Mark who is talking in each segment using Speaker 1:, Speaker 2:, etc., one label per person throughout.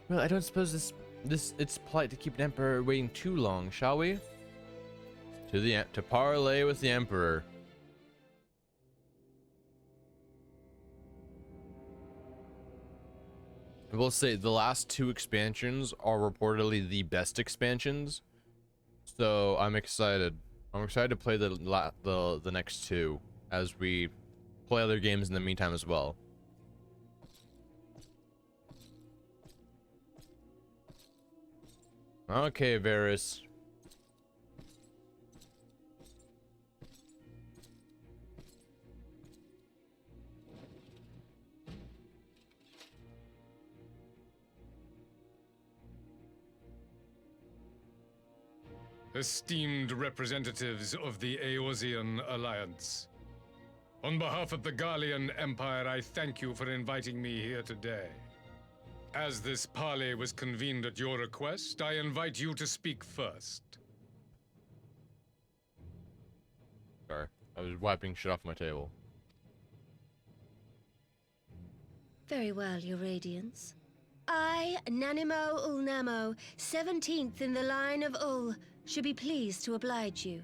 Speaker 1: Well, I don't suppose it's polite to keep an emperor waiting too long, shall we? To parley with the emperor. I will say the last two expansions are reportedly the best expansions, so I'm excited. I'm excited to play the next two as we play other games in the meantime as well. Okay, Varys.
Speaker 2: Esteemed representatives of the Eorzean Alliance, on behalf of the Gallian Empire, I thank you for inviting me here today. As this parley was convened at your request, I invite you to speak first.
Speaker 1: Sorry, I was wiping shit off my table.
Speaker 3: Very well, Your Radiance. I, Nanimo Ulnamo, 17th in the line of Ul, should be pleased to oblige you.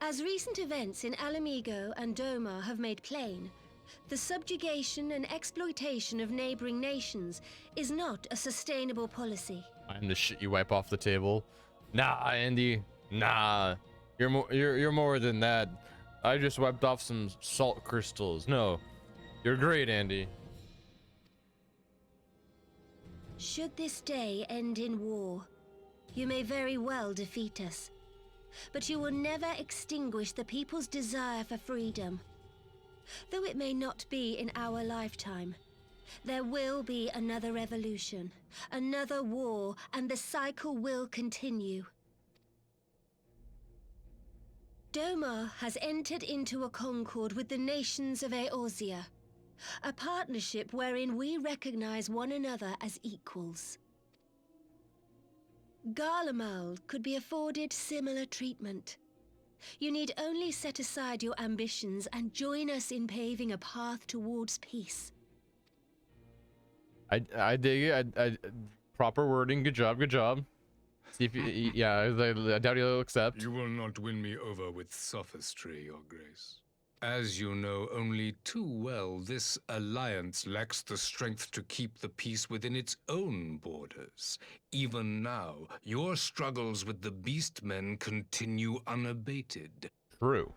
Speaker 3: As recent events in Alamigo and Doma have made plain, the subjugation and exploitation of neighboring nations is not a sustainable policy.
Speaker 1: I'm the shit you wipe off the table. Nah, Andy. Nah. You're more than that. I just wiped off some salt crystals. No. You're great, Andy.
Speaker 3: Should this day end in war, you may very well defeat us. But you will never extinguish the people's desire for freedom. Though it may not be in our lifetime, there will be another revolution, another war, and the cycle will continue. Doma has entered into a concord with the nations of Eorzea, a partnership wherein we recognize one another as equals. Garlemald could be afforded similar treatment. You need only set aside your ambitions and join us in paving a path towards peace.
Speaker 1: I dig it. I proper wording. Good job. Good job. See if you, yeah, I doubt he'll accept.
Speaker 2: You will not win me over with sophistry, Your Grace. As you know only too well, this alliance lacks the strength to keep the peace within its own borders. Even now, your struggles with the Beastmen continue unabated.
Speaker 1: True.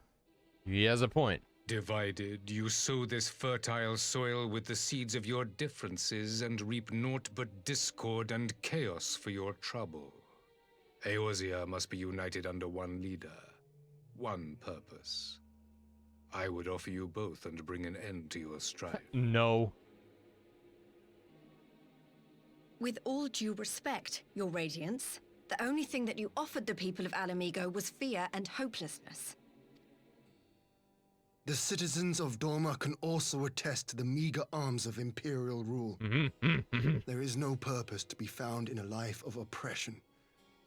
Speaker 1: He has a point.
Speaker 2: Divided, you sow this fertile soil with the seeds of your differences and reap naught but discord and chaos for your trouble. Eorzea must be united under one leader, one purpose. I would offer you both and bring an end to your strife.
Speaker 1: No.
Speaker 4: With all due respect, Your Radiance, the only thing that you offered the people of Alamigo was fear and hopelessness.
Speaker 5: The citizens of Doma can also attest to the meager arms of imperial rule. There is no purpose to be found in a life of oppression,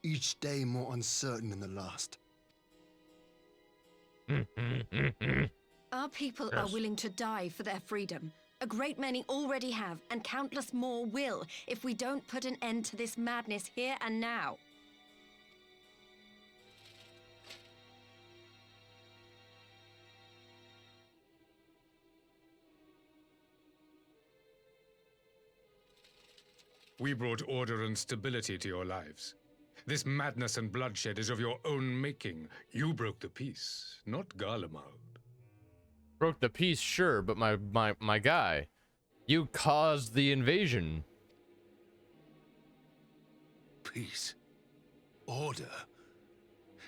Speaker 5: each day more uncertain than the last.
Speaker 4: Our people are willing to die for their freedom. A great many already have, and countless more will, if we don't put an end to this madness here and now.
Speaker 2: We brought order and stability to your lives. This madness and bloodshed is of your own making. You broke the peace, not Garlemald.
Speaker 1: Broke the peace, sure, but my guy, you caused the invasion.
Speaker 6: Peace. Order.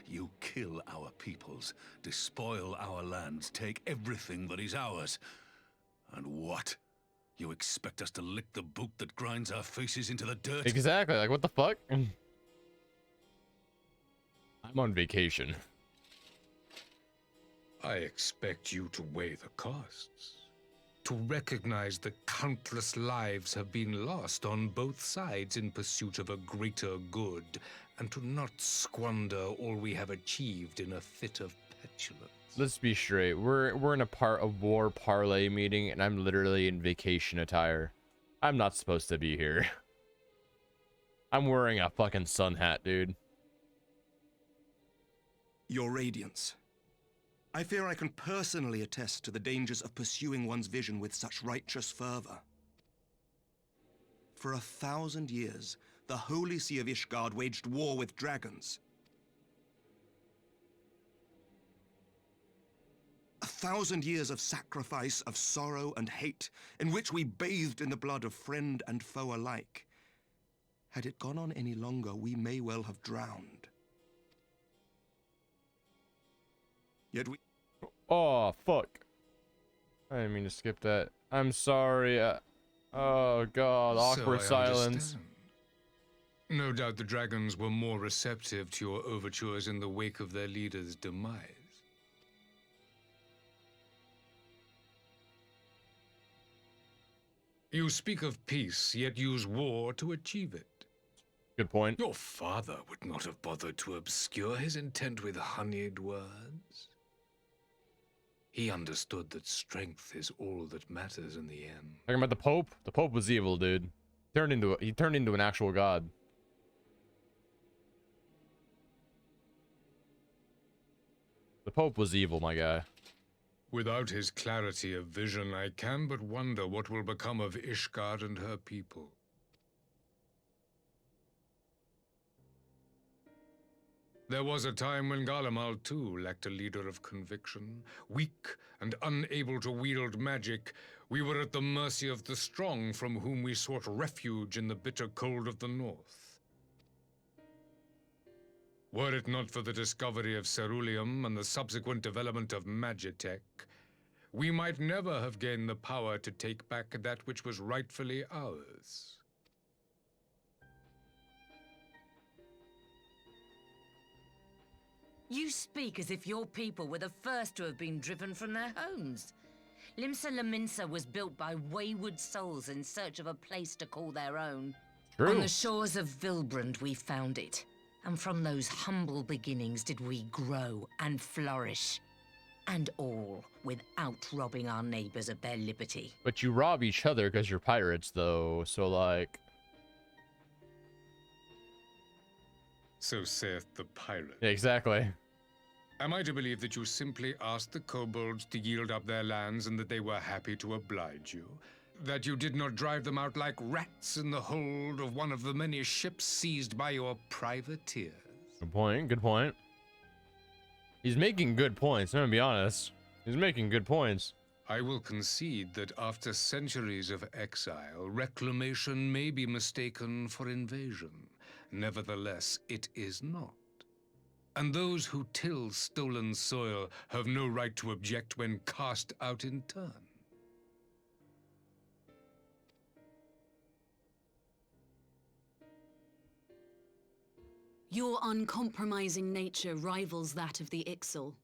Speaker 6: You kill our peoples, despoil our lands, take everything that is ours. And what? You expect us to lick the boot that grinds our faces into the dirt?
Speaker 1: Exactly, like what the fuck? I'm on vacation.
Speaker 2: I expect you to weigh the costs. To recognize the countless lives have been lost on both sides in pursuit of a greater good, and to not squander all we have achieved in a fit of petulant.
Speaker 1: Let's be straight. We're in a war parlay meeting, and I'm literally in vacation attire. I'm not supposed to be here. I'm wearing a fucking sun hat, dude.
Speaker 7: Your Radiance. I fear I can personally attest to the dangers of pursuing one's vision with such righteous fervor. For 1,000 years, the Holy See of Ishgard waged war with dragons. 1,000 years of sacrifice, of sorrow and hate, in which we bathed in the blood of friend and foe alike. Had it gone on any longer, we may well have drowned. Yet we...
Speaker 1: Oh, fuck. I didn't mean to skip that. I'm sorry. Oh, God. Awkward
Speaker 2: So I
Speaker 1: silence.
Speaker 2: understand. No doubt the dragons were more receptive to your overtures in the wake of their leader's demise. You speak of peace, yet use war to achieve it.
Speaker 1: Good point.
Speaker 2: Your father would not have bothered to obscure his intent with honeyed words. He understood that strength is all that matters in the end.
Speaker 1: Talking about the Pope? The Pope was evil, dude. He turned into an actual god. The Pope was evil, my guy.
Speaker 2: Without his clarity of vision, I can but wonder what will become of Ishgard and her people. There was a time when Garlemald, too, lacked a leader of conviction. Weak and unable to wield magic, we were at the mercy of the strong, from whom we sought refuge in the bitter cold of the north. Were it not for the discovery of ceruleum and the subsequent development of magitech, we might never have gained the power to take back that which was rightfully ours.
Speaker 8: You speak as if your people were the first to have been driven from their homes. Limsa Lominsa was built by wayward souls in search of a place to call their own.
Speaker 1: True.
Speaker 8: On the shores of Vilbrand we found it. And from those humble beginnings did we grow and flourish. And all without robbing our neighbors of their liberty.
Speaker 1: But you rob each other because you're pirates, though. So, like...
Speaker 2: So saith the pirate.
Speaker 1: Yeah, exactly.
Speaker 2: Am I to believe that you simply asked the kobolds to yield up their lands and that they were happy to oblige you? That you did not drive them out like rats in the hold of one of the many ships seized by your privateers?
Speaker 1: Good point, good point. He's making good points, I'm gonna be honest. He's making good points.
Speaker 2: I will concede that after centuries of exile, reclamation may be mistaken for invasion. Nevertheless, it is not. And those who till stolen soil have no right to object when cast out in turn.
Speaker 9: Your uncompromising nature rivals that of the Ixal.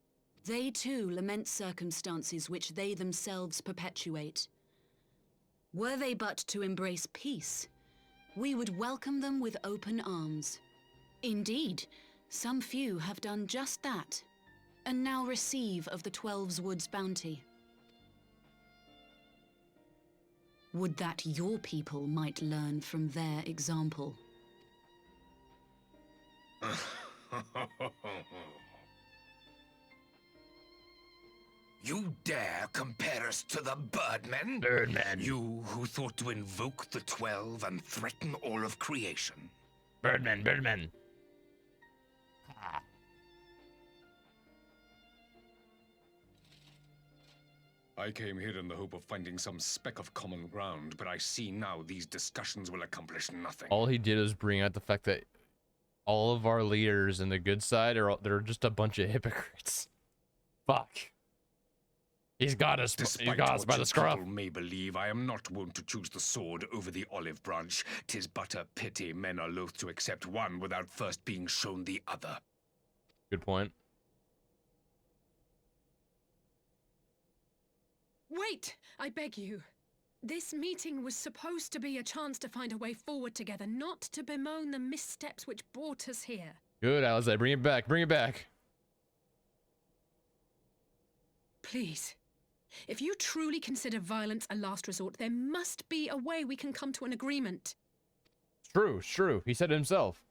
Speaker 9: They too lament circumstances which they themselves perpetuate. Were they but to embrace peace, we would welcome them with open arms. Indeed, some few have done just that, and now receive of the 12's Wood's bounty. Would that your people might learn from their example.
Speaker 2: You dare compare us to the Birdmen?
Speaker 1: Birdmen.
Speaker 2: You who thought to invoke the 12 and threaten all of creation?
Speaker 1: Birdmen, Birdmen.
Speaker 2: I came here in the hope of finding some speck of common ground, but I see now these discussions will accomplish nothing.
Speaker 1: All he did was bring out the fact that all of our leaders in the good side they're just a bunch of hypocrites. Fuck. He's got us. He got us by the scruff.
Speaker 2: People may believe, I am not wont to choose the sword over the olive branch. 'Tis but a pity men are loath to accept one without first being shown the other.
Speaker 1: Good point.
Speaker 10: Wait, I beg you. This meeting was supposed to be a chance to find a way forward together, not to bemoan the missteps which brought us here.
Speaker 1: Good, Alice. Bring it back. Bring it back.
Speaker 10: Please. If you truly consider violence a last resort, there must be a way we can come to an agreement.
Speaker 1: True, it's true. He said it himself.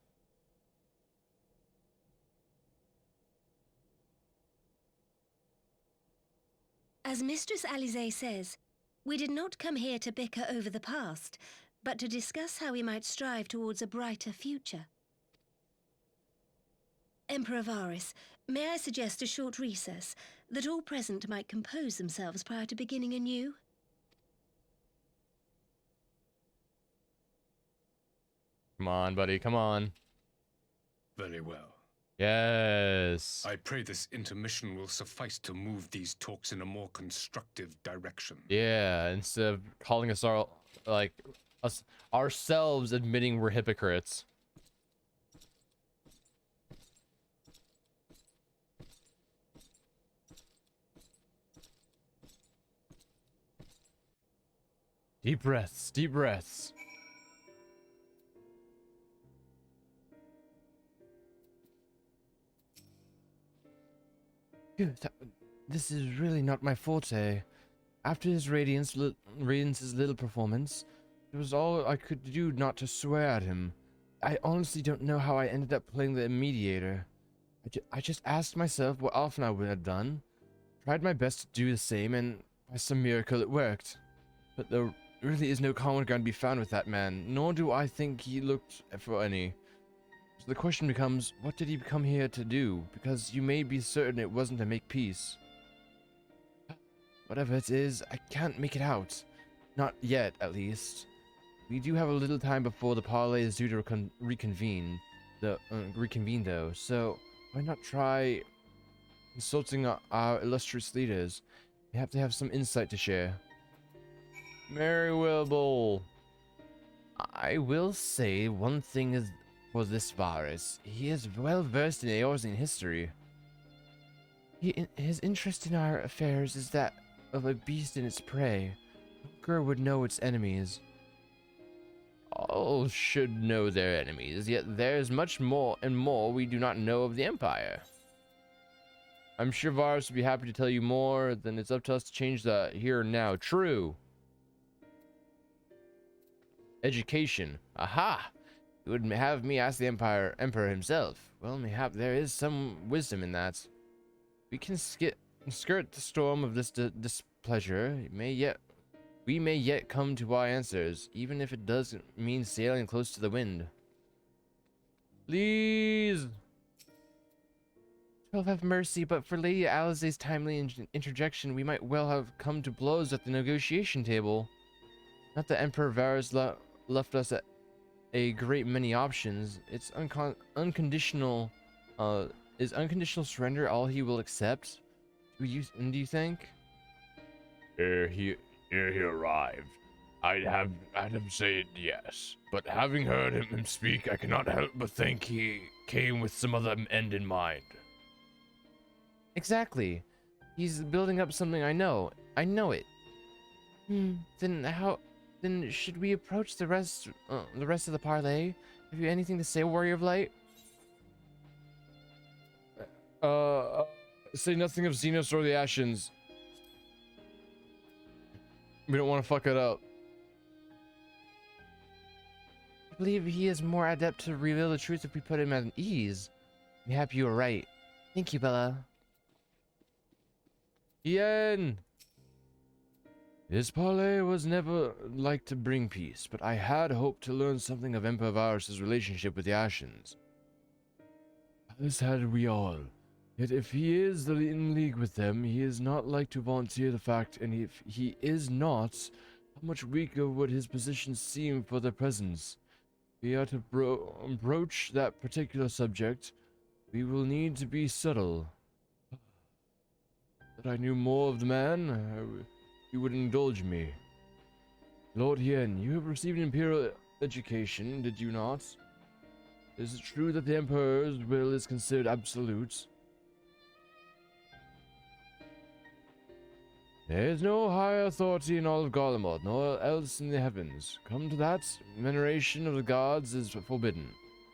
Speaker 3: As Mistress Alize says, we did not come here to bicker over the past, but to discuss how we might strive towards a brighter future. Emperor Varys, may I suggest a short recess, that all present might compose themselves prior to beginning anew?
Speaker 1: Come on, buddy, come on.
Speaker 2: Very well.
Speaker 1: Yes.
Speaker 2: I pray this intermission will suffice to move these talks in a more constructive direction.
Speaker 1: Yeah, instead of calling us ourselves admitting we're hypocrites. Deep breaths, deep breaths. Phew, this is really not my forte. After his Radiance's little performance, it was all I could do not to swear at him. I honestly don't know how I ended up playing the mediator. I just asked myself what often I would have done. Tried my best to do the same, and by some miracle it worked. But there really is no common ground to be found with that man, nor do I think he looked for any. So the question becomes, what did he come here to do? Because you may be certain it wasn't to make peace. Whatever it is, I can't make it out. Not yet, at least. We do have a little time before the parley is due to reconvene, though, so why not try consulting our illustrious leaders? We have to have some insight to share. Mary Wilbur. I will say one thing is for this Varys. He is well versed in Eorzean history. His interest in our affairs is that of a beast in its prey. Hunker would know its enemies. All should know their enemies, yet there is much more and more we do not know of the Empire. I'm sure Varys would be happy to tell you more, then it's up to us to change the here and now. True. Education. Aha! It would have me ask the Emperor himself. Well, mayhap there is some wisdom in that. We can skirt the storm of this displeasure. We may yet come to our answers, even if it does mean sailing close to the wind. Please! 12 have mercy, but for Lady Alize's timely interjection, we might well have come to blows at the negotiation table. Not that Emperor Varys left us at a great many options. It's unconditional. Is unconditional surrender all he will accept? Do you think?
Speaker 11: Here he arrived. I'd have him say yes, but having heard him speak, I cannot help but think he came with some other end in mind.
Speaker 1: Exactly. He's building up something I know. I know it. Then should we approach the rest of the parley? Have you anything to say, Warrior of Light?
Speaker 11: Say nothing of Xenos or the Ashens. We don't want to fuck it up.
Speaker 1: I believe he is more adept to reveal the truth if we put him at ease. Mayhap you are right. Thank you, Bella.
Speaker 11: Yen! This parley was never like to bring peace, but I had hoped to learn something of Emperor Varys' relationship with the Ashens. This had we all. Yet if he is in league with them, he is not like to volunteer the fact, and if he is not, how much weaker would his position seem for their presence? If we are to broach that particular subject, we will need to be subtle. That I knew more of the man, he would indulge me. Lord Yen, you have received an imperial education, did you not? Is it true that the Emperor's will is considered absolute? There is no higher authority in all of Garlemald, nor else in the heavens. Come to that, veneration of the gods is forbidden.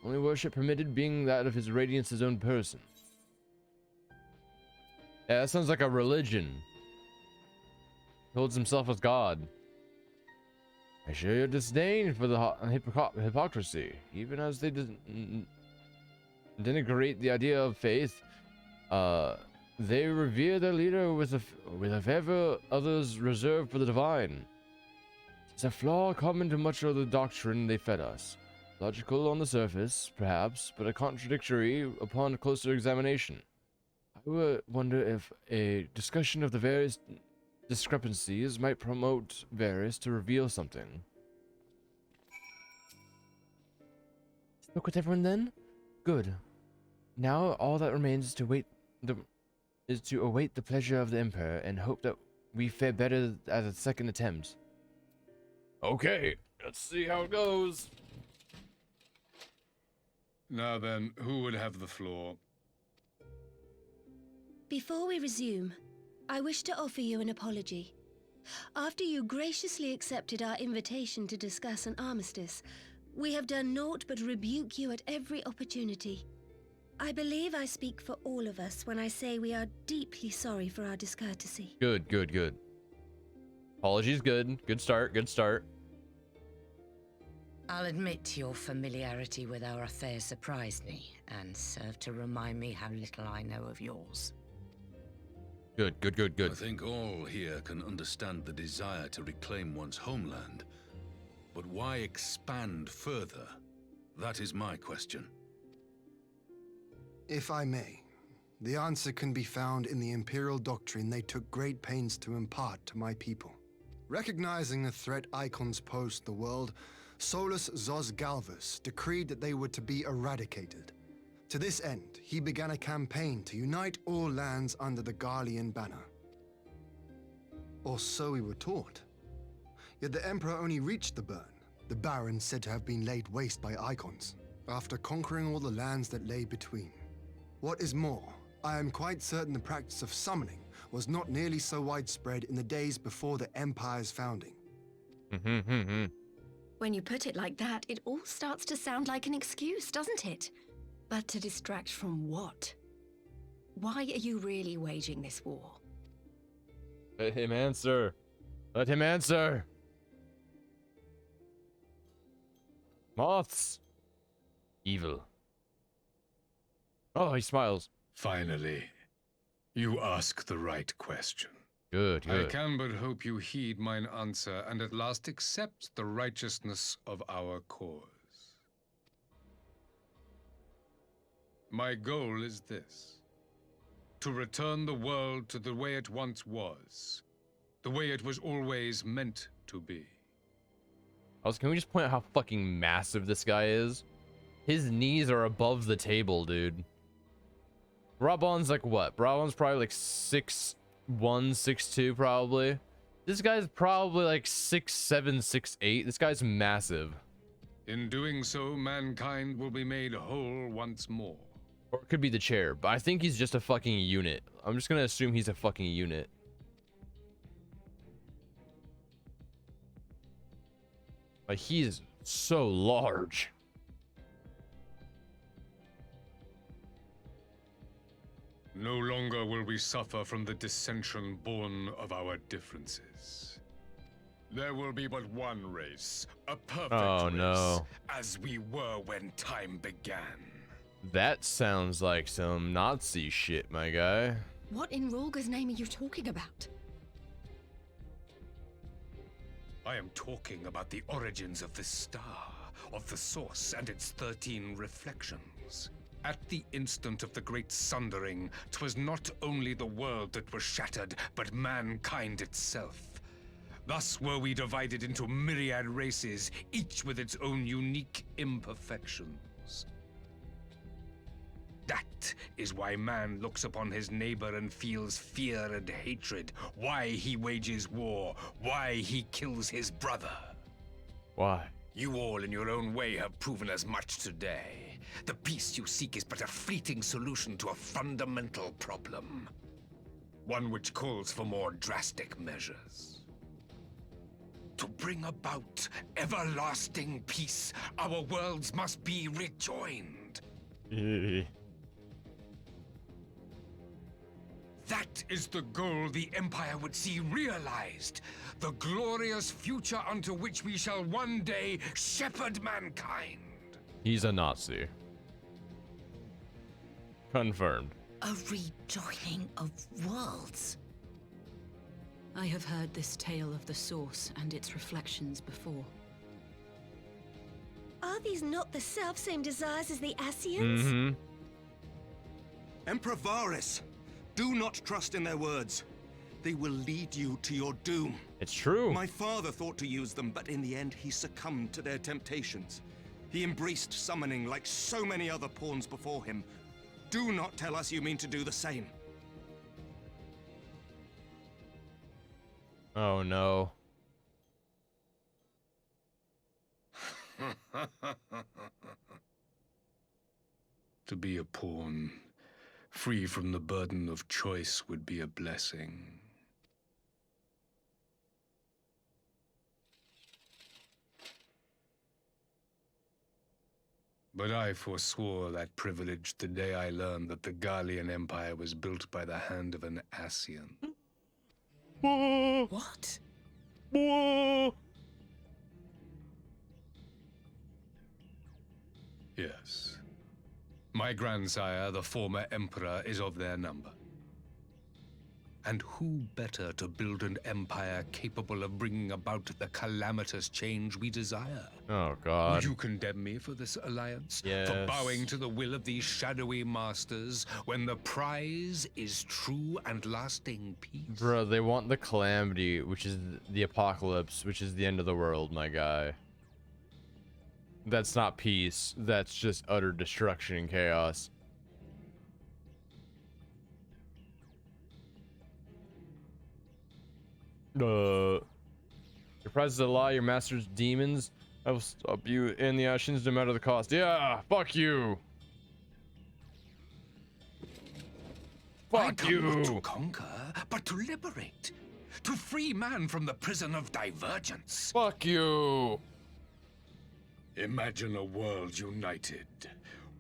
Speaker 11: Only worship permitted being that of his Radiance's own person.
Speaker 1: Yeah, that sounds like a religion.
Speaker 11: holds himself as God. I share your disdain for the hypocrisy, even as they denigrate the idea of faith. They revere their leader with a favor others reserve for the divine. It's a flaw common to much of the doctrine they fed us. Logical on the surface, perhaps, but a contradictory upon closer examination. I would wonder if a discussion of the various discrepancies might promote Varys to reveal something. Spoke with everyone then? Good. Now all that remains is to await the pleasure of the Emperor and hope that we fare better at a second attempt.
Speaker 1: Okay, let's see how it goes.
Speaker 2: Now then, who would have the floor?
Speaker 3: Before we resume, I wish to offer you an apology. After you graciously accepted our invitation to discuss an armistice, we have done naught but rebuke you at every opportunity. I believe I speak for all of us when I say we are deeply sorry for our discourtesy.
Speaker 1: Good. Apologies, good. Good start.
Speaker 8: I'll admit your familiarity with our affair surprised me, and served to remind me how little I know of yours.
Speaker 1: Good.
Speaker 6: I think all here can understand the desire to reclaim one's homeland. But why expand further? That is my question.
Speaker 5: If I may, the answer can be found in the Imperial doctrine they took great pains to impart to my people. Recognizing the threat icons posed the world, Solus Zos Galvus decreed that they were to be eradicated. To this end, he began a campaign to unite all lands under the Garlean banner. Or so we were taught. Yet the Emperor only reached the burn, the Baron said to have been laid waste by icons, after conquering all the lands that lay between. What is more, I am quite certain the practice of summoning was not nearly so widespread in the days before the Empire's founding.
Speaker 4: When you put it like that, it all starts to sound like an excuse, doesn't it? But to distract from what? Why are you really waging this war?
Speaker 1: Let him answer. Moths. Evil. Oh, he smiles.
Speaker 2: Finally, you ask the right question.
Speaker 1: Good.
Speaker 2: I can but hope you heed mine answer and at last accept the righteousness of our cause. My goal is this: to return the world to the way it once was, the way it was always meant to be.
Speaker 1: Can we just point out how fucking massive this guy is? His knees are above the table, dude. Brabon's like what? Brabon's probably like 6'1", 6'2", probably. This guy's probably like 6'7", 6'8". This guy's massive.
Speaker 2: In doing so, mankind will be made whole once more.
Speaker 1: Or it could be the chair, but I think he's just a fucking unit. I'm just gonna assume he's a fucking unit. Like, he is so large.
Speaker 2: No longer will we suffer from the dissension born of our differences. There will be but one race, a perfect race,
Speaker 1: no.
Speaker 2: as we were when time began.
Speaker 1: That sounds like some Nazi shit, my guy.
Speaker 4: What in Rolga's name are you talking about?
Speaker 2: I am talking about the origins of the star, of the source and its 13 reflections. At the instant of the great sundering, 'twas not only the world that was shattered, but mankind itself. Thus were we divided into myriad races, each with its own unique imperfections. That is why man looks upon his neighbor and feels fear and hatred, why he wages war, why he kills his brother.
Speaker 1: Why?
Speaker 2: You all in your own way have proven as much today. The peace you seek is but a fleeting solution to a fundamental problem. One which calls for more drastic measures. To bring about everlasting peace, our worlds must be rejoined. That is the goal the Empire would see realized. The glorious future unto which we shall one day shepherd mankind.
Speaker 1: He's a Nazi. Confirmed.
Speaker 8: A rejoining of worlds.
Speaker 9: I have heard this tale of the Source and its reflections before.
Speaker 3: Are these not the self-same desires as the Ascians?
Speaker 1: Mm-hmm.
Speaker 7: Emperor Varys, do not trust in their words. They will lead you to your doom.
Speaker 1: It's true.
Speaker 7: My father thought to use them, but in the end he succumbed to their temptations. He embraced summoning like so many other pawns before him. Do not tell us you mean to do the same.
Speaker 1: Oh no.
Speaker 2: To be a pawn, free from the burden of choice, would be a blessing. But I forswore that privilege the day I learned that the Garlean Empire was built by the hand of an Ascian.
Speaker 9: What?
Speaker 2: Yes. My grandsire, the former emperor, is of their number. And who better to build an empire capable of bringing about the calamitous change we desire?
Speaker 1: Oh god.
Speaker 2: Would you condemn me for this alliance?
Speaker 1: Yes.
Speaker 2: For bowing to the will of these shadowy masters when the prize is true and lasting peace?
Speaker 1: Bro, they want the calamity, which is the apocalypse, which is the end of the world, my guy. That's not peace. That's just utter destruction and chaos. Your prize is a lie, your master's demons. I will stop you in the Ascians no matter the cost. Yeah, fuck you.
Speaker 2: I
Speaker 1: Fuck
Speaker 2: come not to
Speaker 1: you.
Speaker 2: conquer, but to liberate. To free man from the prison of divergence.
Speaker 1: Fuck you.
Speaker 2: Imagine a world united.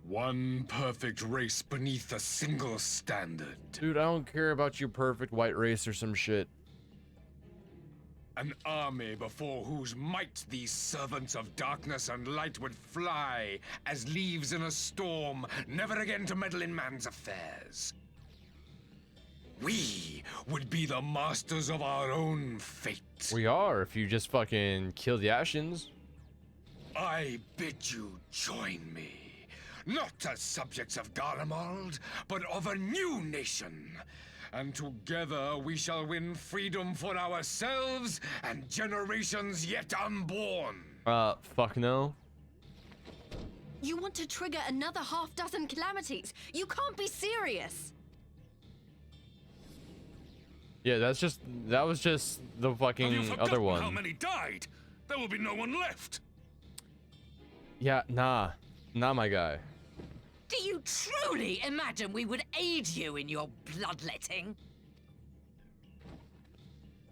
Speaker 2: One perfect race beneath a single standard.
Speaker 1: Dude, I don't care about your perfect white race or some shit.
Speaker 2: An army before whose might these servants of darkness and light would fly as leaves in a storm, never again to meddle in man's affairs. We would be the masters of our own fate.
Speaker 1: We are, if you just fucking kill the Ascians.
Speaker 2: I bid you join me, not as subjects of Garlemald, but of a new nation. And together we shall win freedom for ourselves and generations yet unborn.
Speaker 1: Fuck no.
Speaker 4: You want to trigger another half-dozen calamities? You can't be serious!
Speaker 1: Yeah, that was just the
Speaker 6: Have you
Speaker 1: fucking
Speaker 6: forgotten
Speaker 1: other one.
Speaker 6: how many died? There will be no one left.
Speaker 1: Yeah, nah, my guy.
Speaker 8: Do you truly imagine we would aid you in your bloodletting?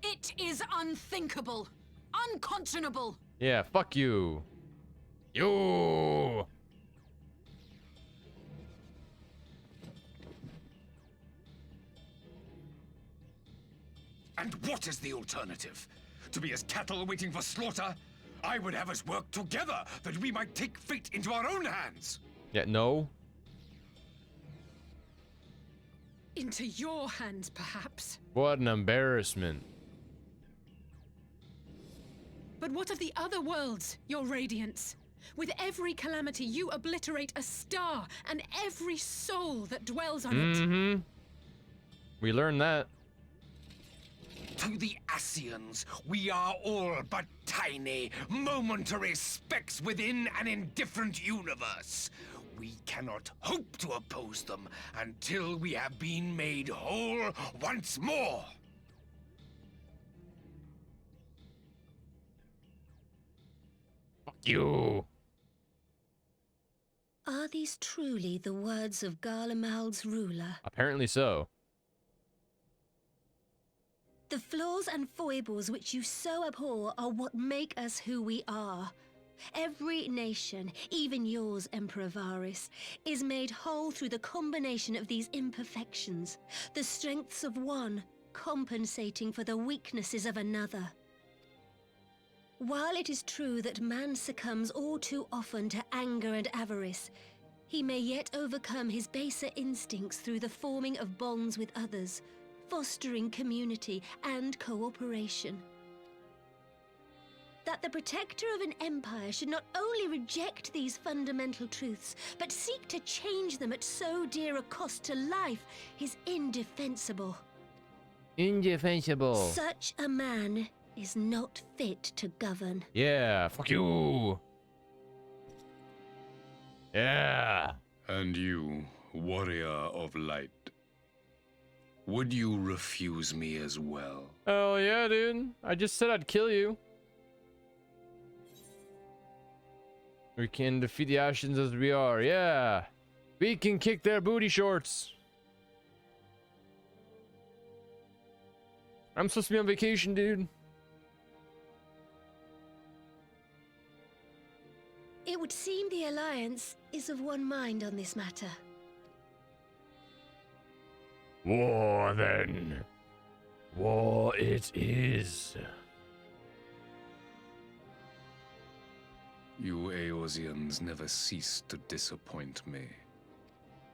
Speaker 9: It is unthinkable. Unconscionable.
Speaker 1: Yeah, fuck you. You.
Speaker 2: And what is the alternative? To be as cattle waiting for slaughter? I would have us work together that we might take fate into our own hands.
Speaker 1: Yeah, no.
Speaker 10: Into your hands, perhaps.
Speaker 1: What an embarrassment.
Speaker 10: But what of the other worlds, your radiance? With every calamity, you obliterate a star and every soul that dwells on it.
Speaker 1: Mm-hmm. We learned that.
Speaker 2: To the Ascians, we are all but tiny, momentary specks within an indifferent universe. We cannot hope to oppose them until we have been made whole once more.
Speaker 1: Fuck you.
Speaker 3: Are these truly the words of Garlemald's ruler?
Speaker 1: Apparently so.
Speaker 3: The flaws and foibles which you so abhor are what make us who we are. Every nation, even yours, Emperor Varys, is made whole through the combination of these imperfections, the strengths of one compensating for the weaknesses of another. While it is true that man succumbs all too often to anger and avarice, he may yet overcome his baser instincts through the forming of bonds with others, fostering community and cooperation. That the protector of an empire should not only reject these fundamental truths, but seek to change them at so dear a cost to life is indefensible.
Speaker 11: Indefensible.
Speaker 3: Such a man is not fit to govern.
Speaker 11: Yeah, fuck you. Yeah.
Speaker 2: And you, warrior of light, would you refuse me as well?
Speaker 11: Oh yeah, dude. I just said I'd kill you. We can defeat the Ashians as we are, yeah. We can kick their booty shorts. I'm supposed to be on vacation, dude.
Speaker 3: It would seem the Alliance is of one mind on this matter.
Speaker 11: War, then. War it is.
Speaker 2: You Eorzeans never cease to disappoint me.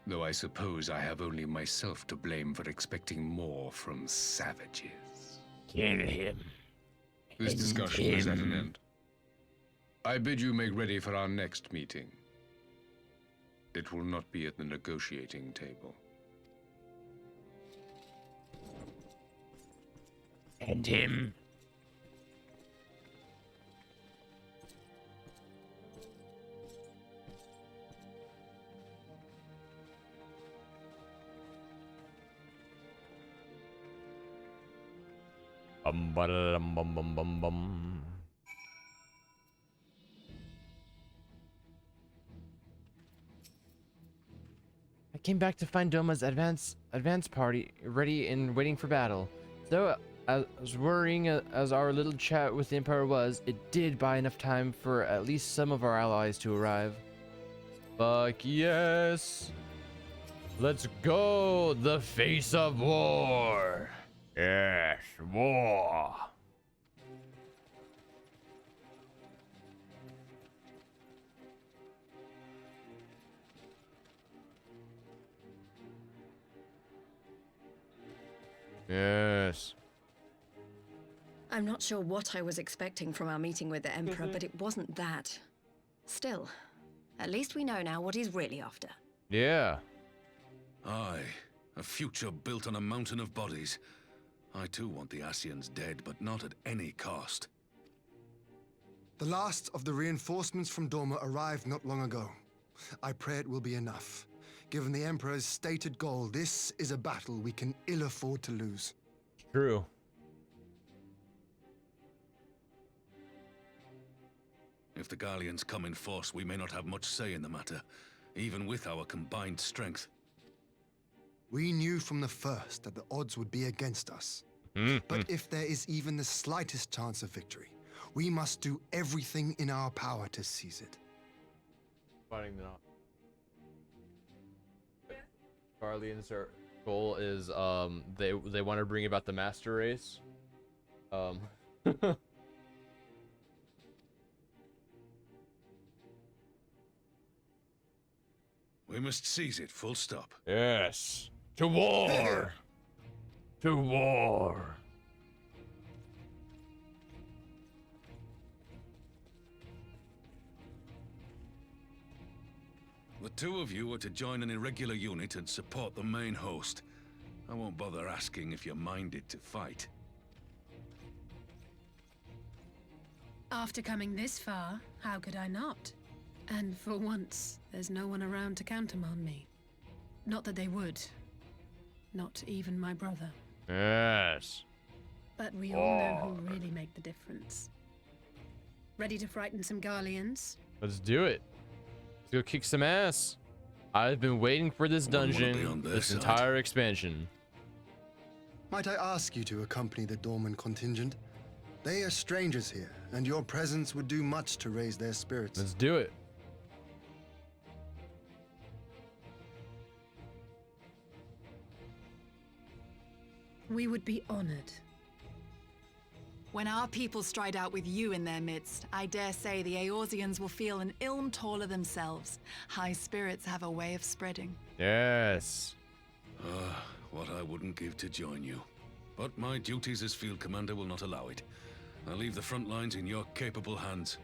Speaker 2: Though I suppose I have only myself to blame for expecting more from savages.
Speaker 11: Kill him.
Speaker 2: This discussion is at an end. I bid you make ready for our next meeting. It will not be at the negotiating table.
Speaker 11: End him. Bum bum bum bum bum. I came back to find Doma's advance party ready and waiting for battle. So, as worrying as our little chat with the Emperor was, it did buy enough time for at least some of our allies to arrive. Fuck yes! Let's go! The face of war! Yes, war! Yes.
Speaker 4: I'm not sure what I was expecting from our meeting with the Emperor, but it wasn't that. Still, at least we know now what he's really after.
Speaker 11: Yeah.
Speaker 6: Aye, a future built on a mountain of bodies. I too want the Ascians dead, but not at any cost.
Speaker 5: The last of the reinforcements from Dorma arrived not long ago. I pray it will be enough. Given the Emperor's stated goal, this is a battle we can ill afford to lose.
Speaker 11: True.
Speaker 6: If the Gallians come in force, we may not have much say in the matter, even with our combined strength.
Speaker 5: We knew from the first that the odds would be against us. But if there is even the slightest chance of victory, we must do everything in our power to seize it.
Speaker 11: Fighting the Guardians' goal is they want to bring about the master race.
Speaker 6: We must seize it, full stop.
Speaker 11: Yes. To war! To war!
Speaker 6: The two of you are to join an irregular unit and support the main host. I won't bother asking if you're minded to fight.
Speaker 10: After coming this far, how could I not? And for once, there's no one around to countermand me. Not that they would. Not even my brother.
Speaker 11: Yes.
Speaker 10: But we all know who really make the difference. Ready to frighten some Garleans?
Speaker 11: Let's do it. Let's go kick some ass. I've been waiting for this dungeon this entire expansion.
Speaker 5: Might I ask you to accompany the Dorman contingent? They are strangers here, and your presence would do much to raise their spirits.
Speaker 11: Let's do it.
Speaker 10: We would be honored.
Speaker 12: When our people stride out with you in their midst, I dare say the Eorzeans will feel an ilm taller themselves. High spirits have a way of spreading.
Speaker 11: Yes.
Speaker 6: What I wouldn't give to join you. But my duties as field commander will not allow it. I'll leave the front lines in your capable hands.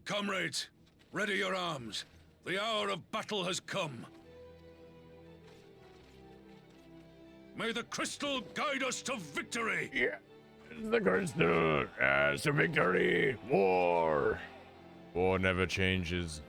Speaker 6: Comrades, ready your arms. The hour of battle has come. May the crystal guide us to victory!
Speaker 11: Yeah. The crystal. Yes, to victory. War. War never changes.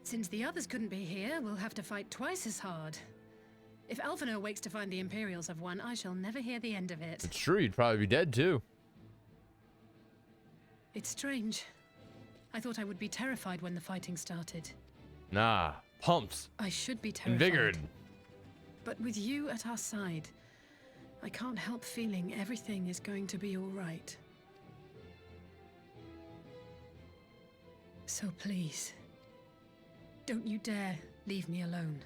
Speaker 10: Since the others couldn't be here, we'll have to fight twice as hard. If Alphinaud wakes to find the Imperials have won, I shall never hear the end of it.
Speaker 11: It's true, you'd probably be dead too.
Speaker 10: It's strange. I thought I would be terrified when the fighting started.
Speaker 11: Nah, pumped.
Speaker 10: I should be terrified.
Speaker 11: Invigorated.
Speaker 10: But with you at our side, I can't help feeling everything is going to be all right. So please, don't you dare leave me alone.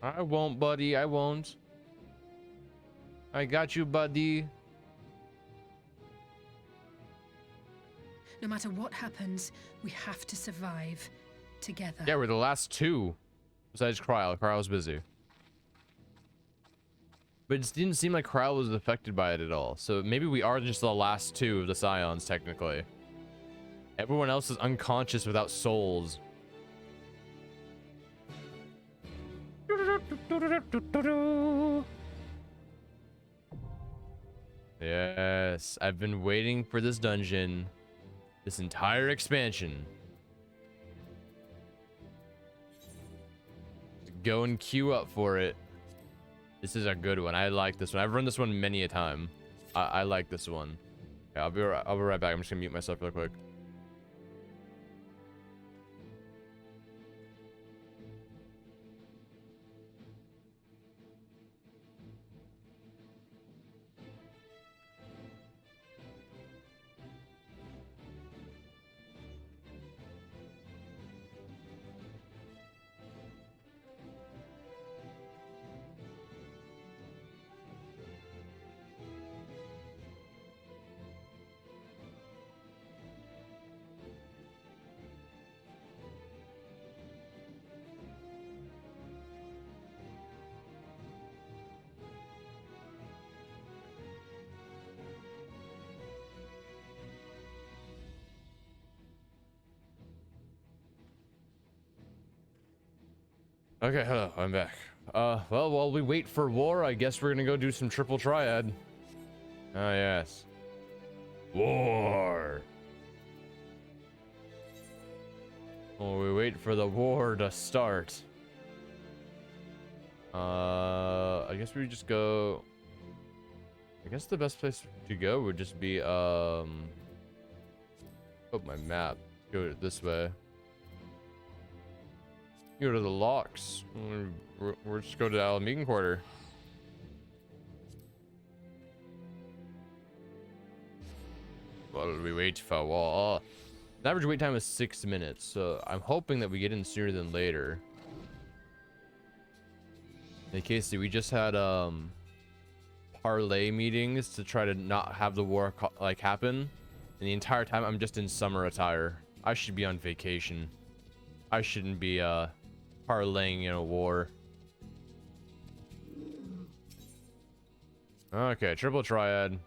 Speaker 11: I won't, buddy. I won't. I got you, buddy.
Speaker 10: No matter what happens, we have to survive together.
Speaker 11: Yeah, we're the last two. Besides Kryl. Kryl's busy. But it didn't seem like Kryl was affected by it at all. So maybe we are just the last two of the Scions, technically. Everyone else is unconscious without souls. Yes, I've been waiting for this dungeon this entire expansion. Go and queue up for it. This is a good one. I like this one. I've run this one many a time. I like this one. Okay, I'll be right back. I'm just gonna mute myself real quick. Okay, hello, I'm back. Well, while we wait for war, I guess we're gonna go do some triple triad. Ah, yes. War! While we wait for the war to start. I guess we just go... I guess the best place to go would just be, oh, my map. Go this way. Go to the locks. We're just go to the Alamegan Quarter. While we wait for war. The average wait time is 6 minutes, so I'm hoping that we get in sooner than later. Hey Casey, we just had parlay meetings to try to not have the war like happen, and the entire time I'm just in summer attire. I should be on vacation. I shouldn't be parlaying in a war. Okay, triple triad.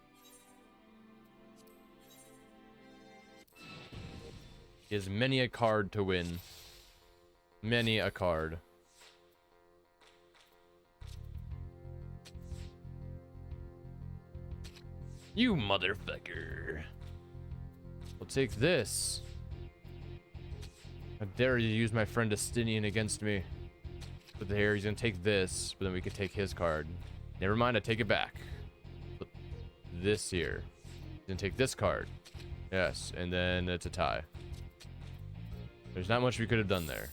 Speaker 11: He has many a card to win. Many a card. You motherfucker. We'll take this. How dare you use my friend Astinian against me? But here, he's gonna take this, but then we can take his card. Never mind, I take it back. Put this here. He's gonna take this card. Yes, and then it's a tie. There's not much we could have done there.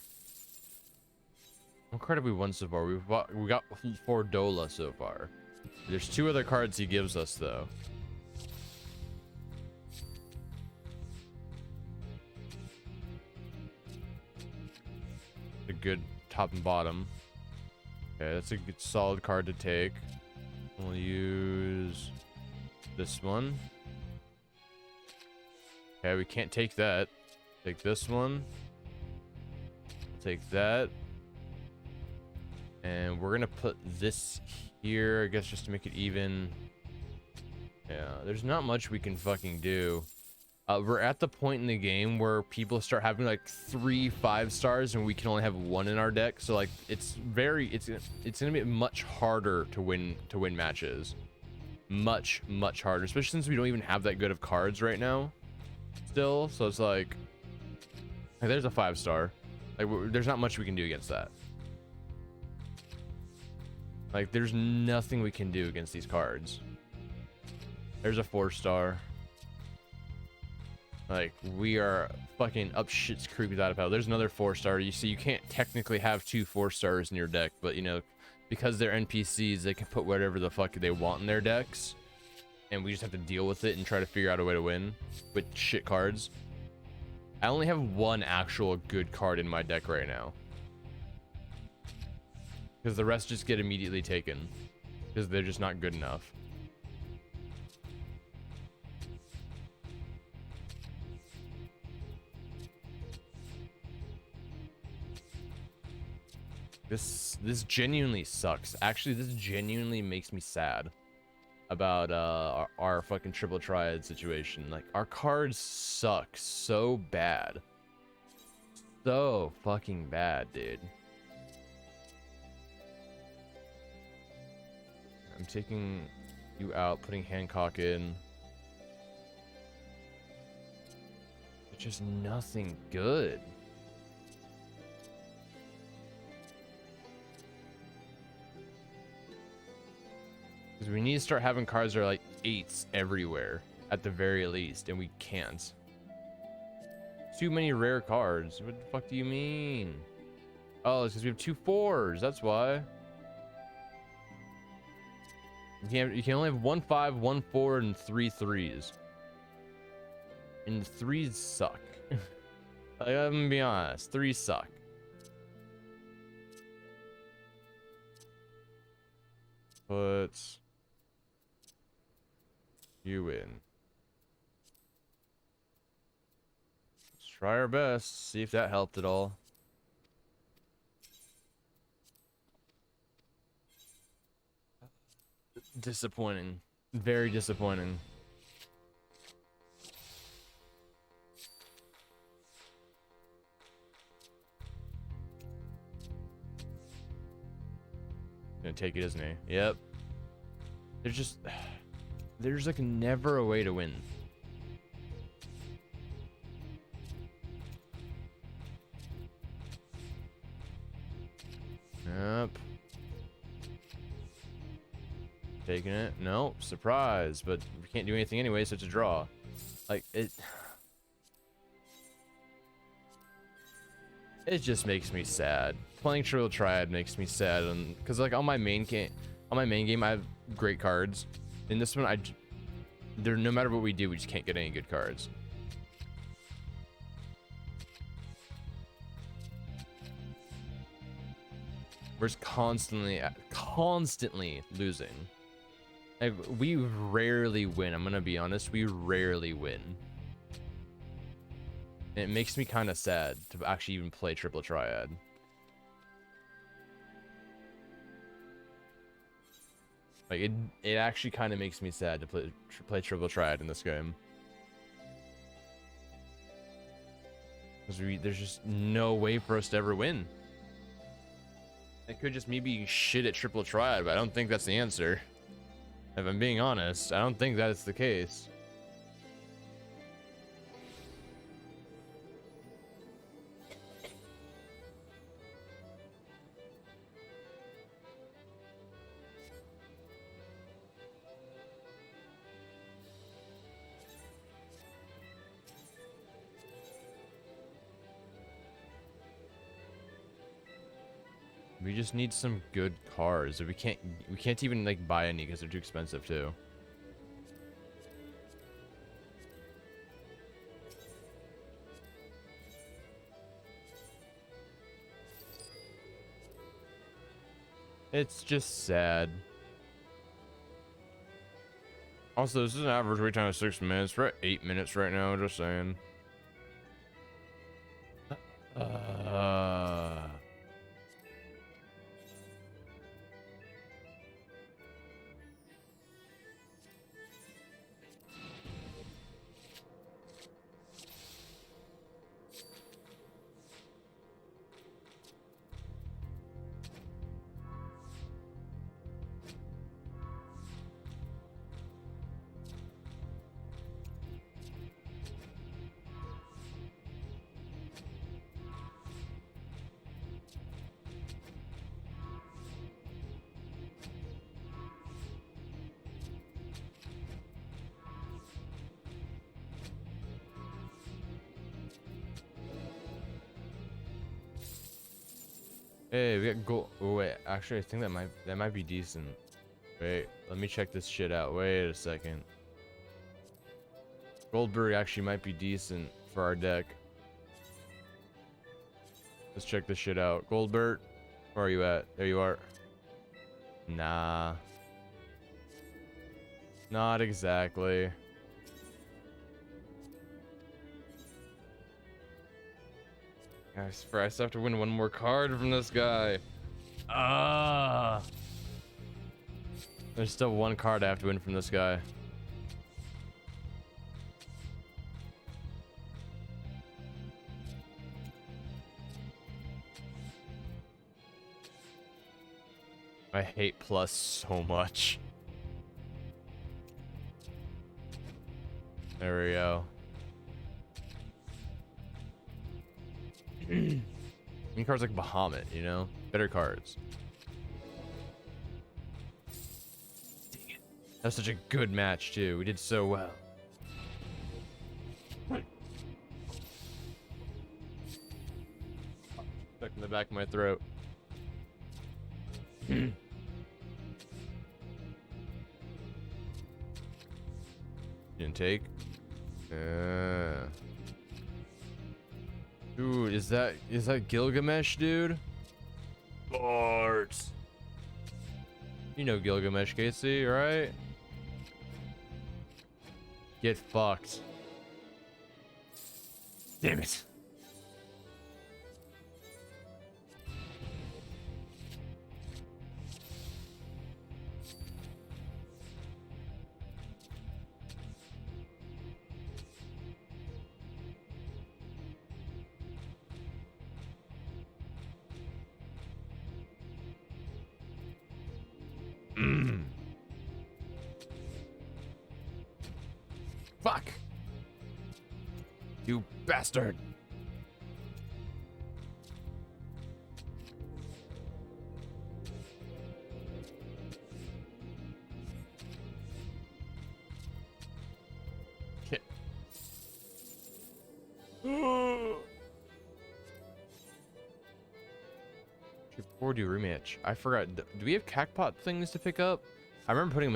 Speaker 11: What card have we won so far? We got 4 Dola so far. There's 2 other cards he gives us though. A good top and bottom. Okay, that's a good solid card to take. We'll use this one. Okay, we can't take that. Take this one. Take that. And we're gonna put this here, I guess, just to make it even. Yeah, there's not much we can fucking do. We're at the point in the game where people start having like 3 5-stars and we can only have 1 in our deck. So like it's gonna be much harder to win matches. Much harder, especially since we don't even have that good of cards right now. Still, so it's like there's a 5-star. Like there's not much we can do against that. Like there's nothing we can do against these cards. There's a 4-star. Like, we are fucking up shit's creek without a paddle. There's another 4-star. You see, you can't technically have 2 4-stars in your deck, but, you know, because they're NPCs, they can put whatever the fuck they want in their decks. And we just have to deal with it and try to figure out a way to win with shit cards. I only have 1 actual good card in my deck right now. Because the rest just get immediately taken. Because they're just not good enough. This genuinely sucks. Actually, this genuinely makes me sad about our fucking triple triad situation. Like, our cards suck so bad. So fucking bad, dude. I'm taking you out, putting Hancock in. It's just nothing good. Because we need to start having cards that are like 8s everywhere, at the very least, and we can't. Too many rare cards. What the fuck do you mean? Oh, it's because we have 2 4s, that's why. You can only have 1 5, 1 4, and 3 3s. And the 3s suck. Like, I'm gonna be honest, 3s suck. Put you in. Let's try our best, see if that helped at all. Disappointing. Very disappointing. Gonna take it, isn't he? Yep. There's like never a way to win. Yep. Taking it. No, surprise. But we can't do anything anyway, so it's a draw. Like, it just makes me sad. Playing Triple Triad makes me sad, and because like on my main game, I have great cards. In this one, no matter what we do, we just can't get any good cards. We're just constantly losing. Like, we rarely win. I'm gonna be honest, we rarely win. And it makes me kind of sad to actually even play Triple Triad. Like, it actually kind of makes me sad to play Triple Triad in this game. Because there's just no way for us to ever win. It could just me being shit at Triple Triad, but I don't think that's the answer.
Speaker 1: If I'm being honest, I don't think that's the case. We just need some good cars. We can't even like buy any because they're too expensive too. It's just sad. Also, this is an average wait time of 6 minutes. We're at 8 minutes right now, just saying. Hey, we got gold. Oh, wait, actually, I think that might be decent. Wait, let me check this shit out. Wait a second. Goldberg actually might be decent for our deck. Let's check this shit out. Goldberg, where are you at? There you are. Nah. Not exactly. I swear I still have to win one more card from this guy. Ah. There's still one card I have to win from this guy. I hate plus so much. There we go. Any cards like Bahamut, you know? Better cards. Dang it. That was such a good match, too. We did so well. Stuck in the back of my throat. Didn't take. Dude, is that Gilgamesh, dude? Bards. You know Gilgamesh, Casey, right? Get fucked. Damn it. Fuck! You bastard! Okay. 40 rematch. I forgot. Do we have Cacpot things to pick up? I remember putting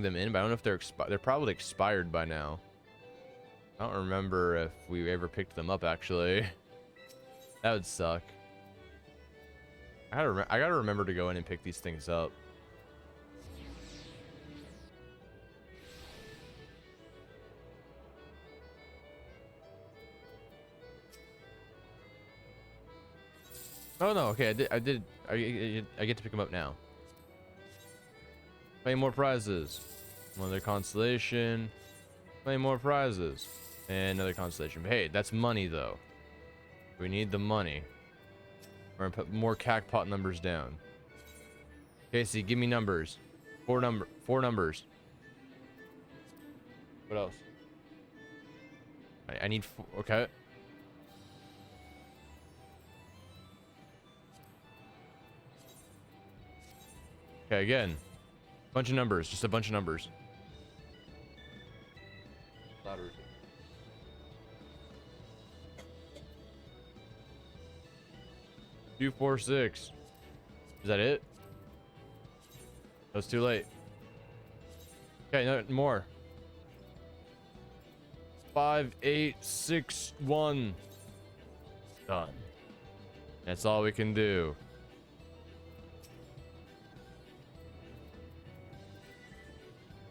Speaker 1: them in, but I don't know if they're probably expired by now. I don't remember if we ever picked them up, actually. That would suck. I gotta remember to go in and pick these things up. Oh no, okay, I get to pick them up now. Claim more prizes. Another constellation. Claim more prizes. And another constellation. But hey, that's money though. We need the money. We're gonna put more Cacpot numbers down. Casey, give me numbers.
Speaker 11: Four numbers. What else? I need four. Okay. Okay, again. Bunch of numbers. Just a bunch of numbers. Louder. 2, 4, 6. Is that it? That's too late. Okay, no more. 5, 8, 6, 1. Done. That's all we can do.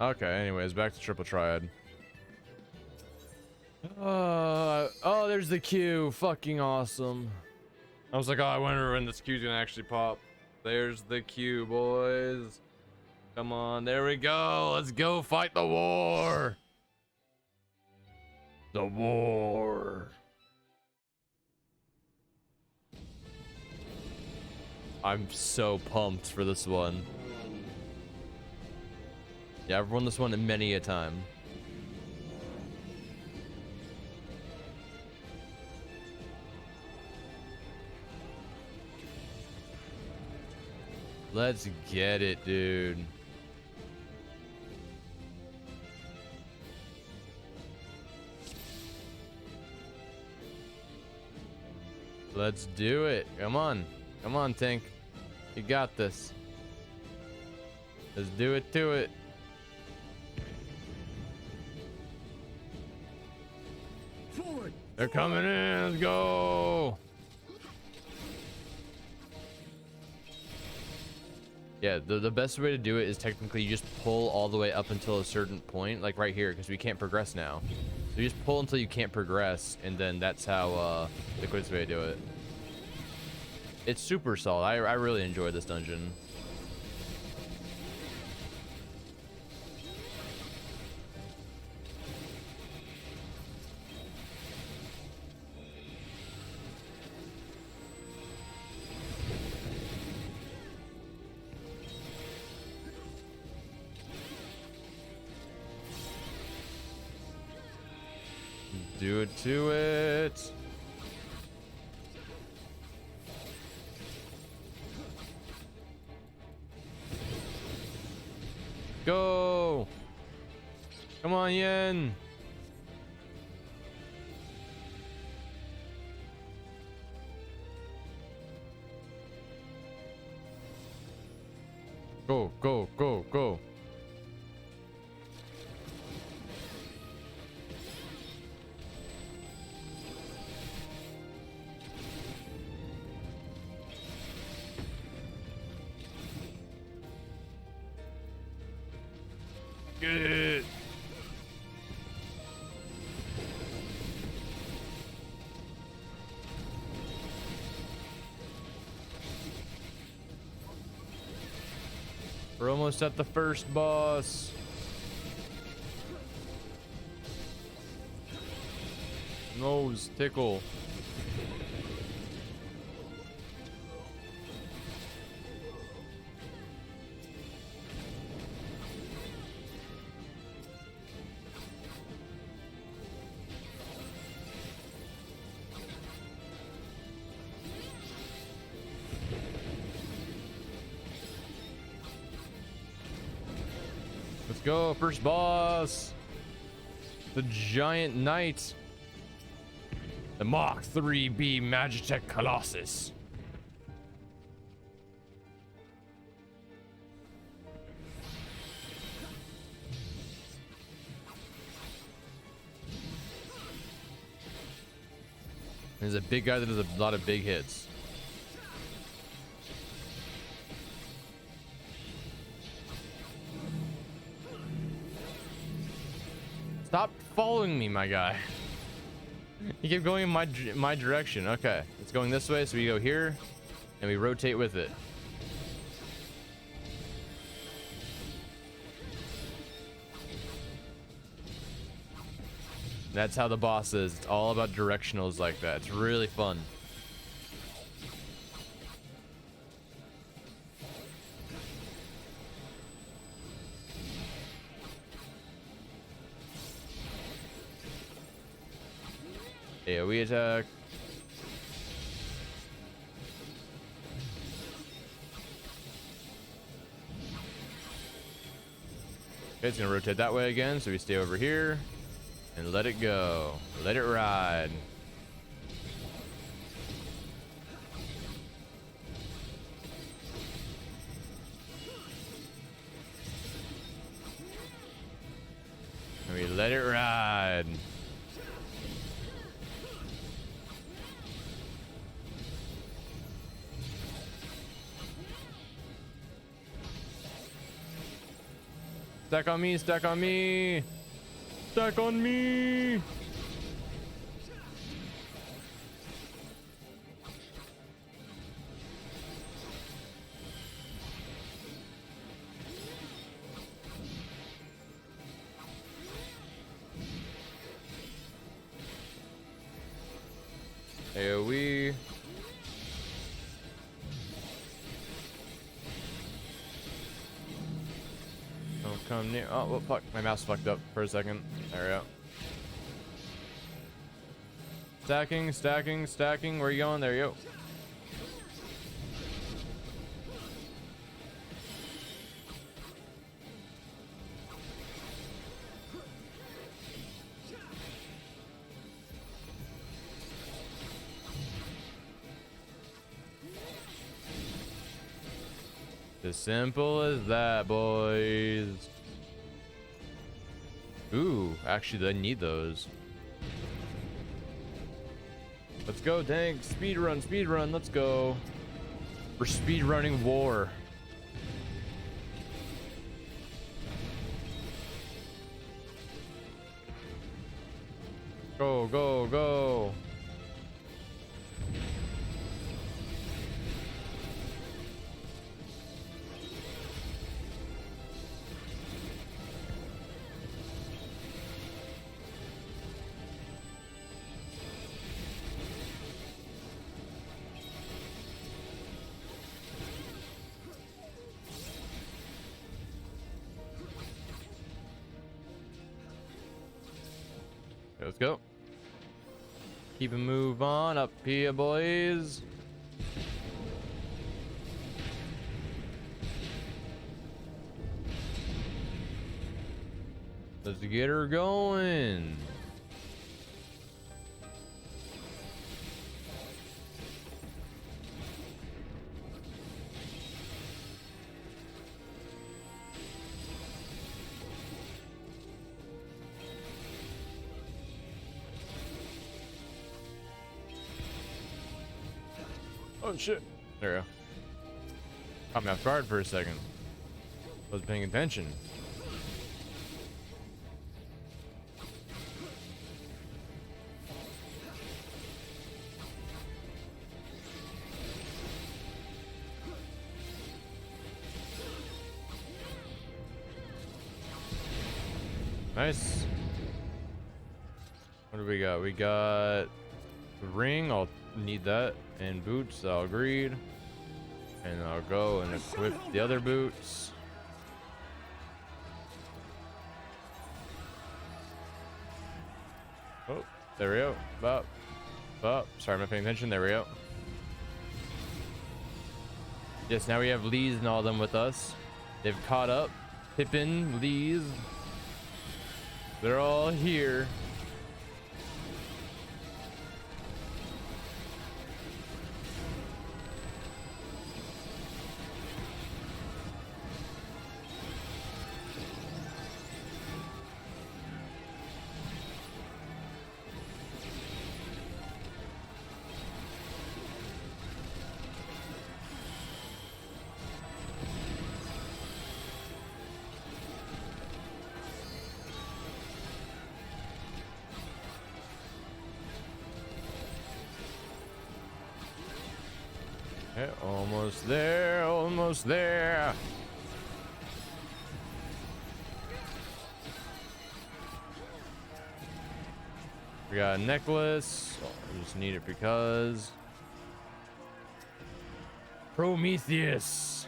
Speaker 11: Okay, anyways, back to triple triad. Oh, there's the queue. Fucking awesome. I was like, oh, I wonder when this queue's gonna actually pop. There's the queue, boys. Come on, there we go. Let's go fight the war. The war. I'm so pumped for this one. Yeah, I've run this one many a time. Let's get it, dude. Let's do it. Come on. Come on, Tank. You got this. Let's do it to it.
Speaker 5: Forward.
Speaker 11: They're coming in. Let's go. Yeah, the best way to do it is technically you just pull all the way up until a certain point, like right here, because we can't progress now. So you just pull until you can't progress, and then that's how the quickest way to do it. It's super solid. I really enjoy this dungeon. Do it to it. Go. Come on, Yen. Go, go, go, go. Good. We're almost at the first boss. Nose tickle. Let's go, first boss. The giant knight. The Mach 3B Magitech Colossus. There's a big guy that does a lot of big hits. Stop following me, my guy. You keep going in my direction. Okay, it's going this way, so we go here, and we rotate with it. That's how the boss is. It's all about directionals like that. It's really fun. AoE attack. Okay, it's gonna rotate that way again, so we stay over here and let it go. Let it ride. And we let it ride. Stack on me, stack on me, stack on me. AoE. Don't come near. Oh, well, fuck. My mouse fucked up for a second. There we go. Stacking, stacking, stacking. Where you going? There you go. As simple as that, boys. Ooh, actually, I need those. Let's go, tank. Speed run, let's go. We're speed running war. Go, go, go. Let's go. Keep a move on up here, boys. Let's get her going. Oh shit. There we go. Caught me off guard for a second. Wasn't paying attention. Nice. What do we got? We got the ring. I'll need that. And boots. I'll agreed. And I'll go and equip the other boots. Oh, there we go. Bop. Bop. Sorry, I'm not paying attention. There we go. Yes, now we have Lee's and all of them with us. They've caught up. Pippin, Lee's. They're all here. Okay, almost there, almost there. We got a necklace. Oh, I just need it because Prometheus.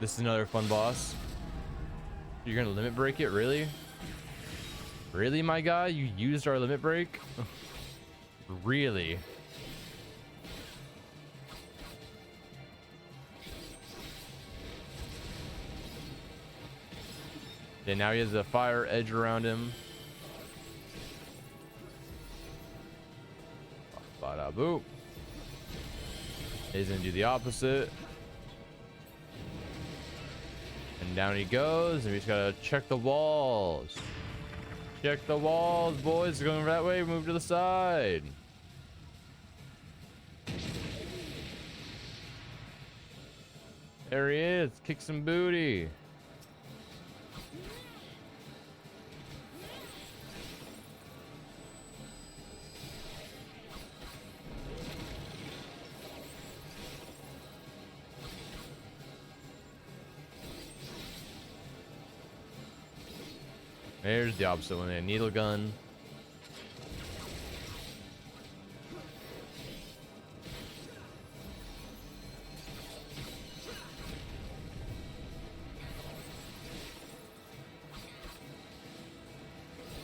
Speaker 11: This is another fun boss. You're gonna limit break it, really? Really, my guy? You used our limit break?
Speaker 1: Really? Yeah, now he has a fire edge around him. Bada boop. He's gonna do the opposite. And down he goes, and we just gotta check the walls. Check the walls, boys. Going that way, move to the side. There he is. Kick some booty. There's the opposite one. A needle gun.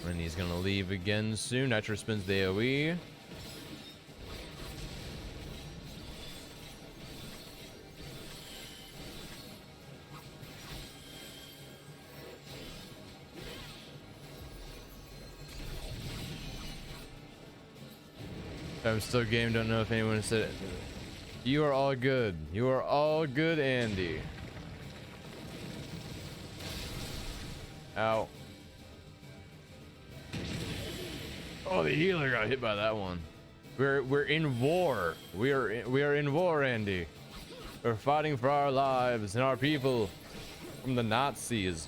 Speaker 1: And he's gonna leave again soon. Nitro spins the AoE. I'm still game. Don't know if anyone said it. You are all good. You are all good, Andy. Ow. Oh, the healer got hit by that one. We're in war. We are in war, Andy. We're fighting for our lives and our people from the Nazis.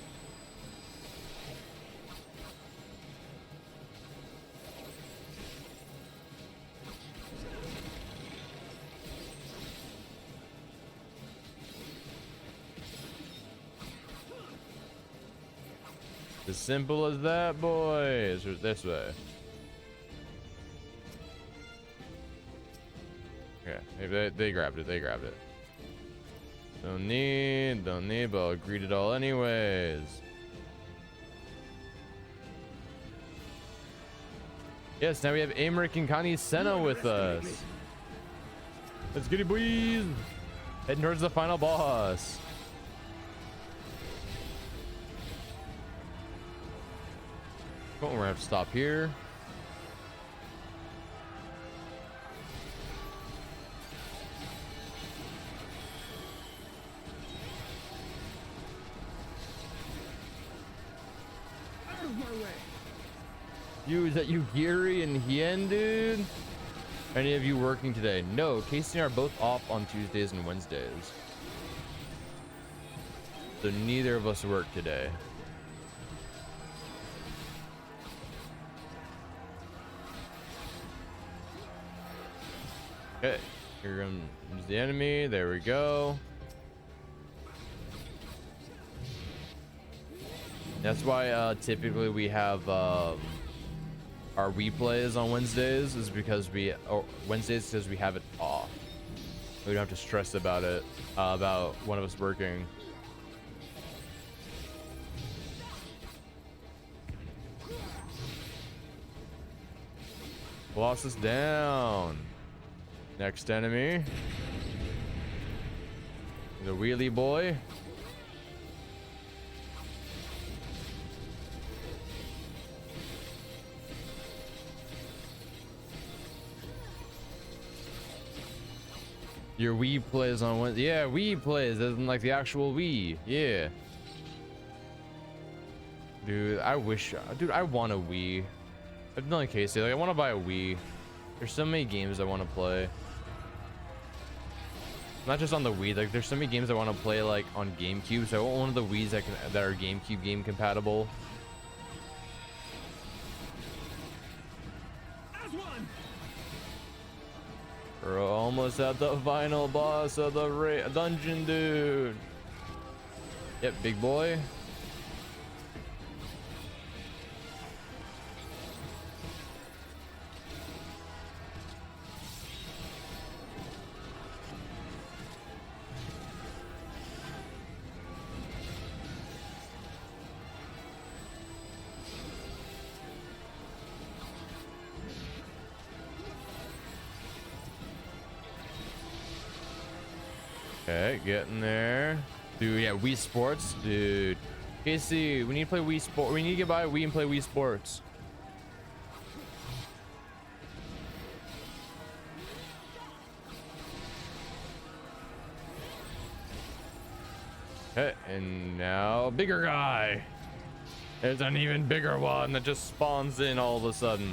Speaker 1: As simple as that, boys. Or this way. Okay, maybe they grabbed it. They grabbed it. Don't need, but I'll greet it all anyways. Yes, now we have Amric and Connie Senna with us. Let's get it, boys. Heading towards the final boss. Oh, we're gonna have to stop here. Is that you, Giri and Hien, dude? Any of you working today? No, Casey and I are both off on Tuesdays and Wednesdays. So neither of us work today. Okay, here comes the enemy. There we go. That's why typically we have our replays on Wednesdays, is because Wednesdays because we have it off. We don't have to stress about it, about one of us working. Colossus down. Next enemy. The wheelie boy. Your Wii plays on Wednesday. Yeah, Wii plays, as in like the actual Wii. Yeah. Dude, I wish. Dude, I want a Wii. I'm telling Casey, like, I want to buy a Wii. There's so many games I want to play. Not just on the Wii. Like, there's so many games I want to play like on GameCube. So I want one of the Wiis that are GameCube game compatible. We're almost at the final boss of the dungeon, dude. Yep, big boy. Okay, getting there. Dude, yeah, Wii Sports, dude. Casey, we need to play Wii Sport. We need to get by Wii and play Wii Sports. Okay, and now bigger guy. There's an even bigger one that just spawns in all of a sudden.